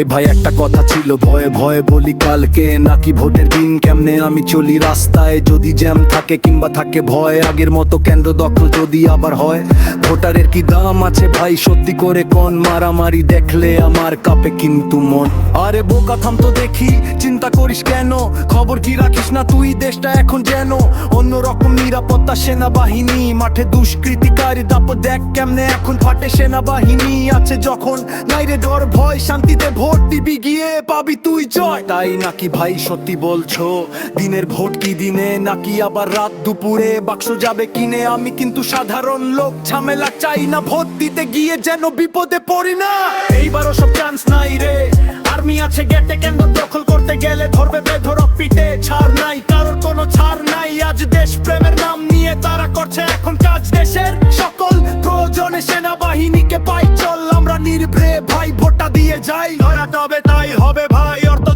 এই ভাই একটা কথা ছিল, ভয়ে ভয়ে বলি কালকে নাকি ভোটের দিন কেমনে আমি চলি রাস্তায়, যদি জ্যাম থাকে কিংবা থাকে ভয়, আগের মতো কেন্দ্র দখল যদি আবার হয়। ভোটারের কি দাম আছে ভাই সত্যি করে কোন, মারামারি দেখলে আমার কাপে কিন্তু মন। আরে বোকা থাম তো দেখি, চিন্তা করিস কেন, খবর কি রাখিস না তুই, দেশটা এখন যেন অন্যরকম নিরাপত্তা, সেনাবাহিনী মাঠে দুষ্কৃতিকারী দাপট দেখ কেমনে এখন ফাটে, সেনাবাহিনী আছে যখন নাই রে ডর ভয়, শান্তিতে ভোট দিবি গিয়ে পাবি তুই জয়। তাই নাকি ভাই সত্যি বলছো, দিনের ভোট কি দিনে নাকি আবার রাত দুপুরে, বাক্স যাবে কিনে আমি কিন্তু সাধারণ লোক, ঝামেলা চাই না ভোট দিতে গিয়ে যেন বিপদে পড়ি না। এইবারও সব চান্স নাই রে, আর্মি আছে গেটে, কেন্দ্র দখল করতে গেলে ধরবে বেধড়ক পিটে, ছাড় নাই কারোর কোনো ছাড় নাই, আজ দেশ প্রেমের নাম নিয়ে তারা করছে এখন কাজ, দেশের সকল প্রয়োজনে সেনাবাহিনীকে পাই চল, আমরা নির্ভয়ে ভাই ভোটটা দিয়ে যাই, ধরা তবে তাই হবে ভাই অর্থ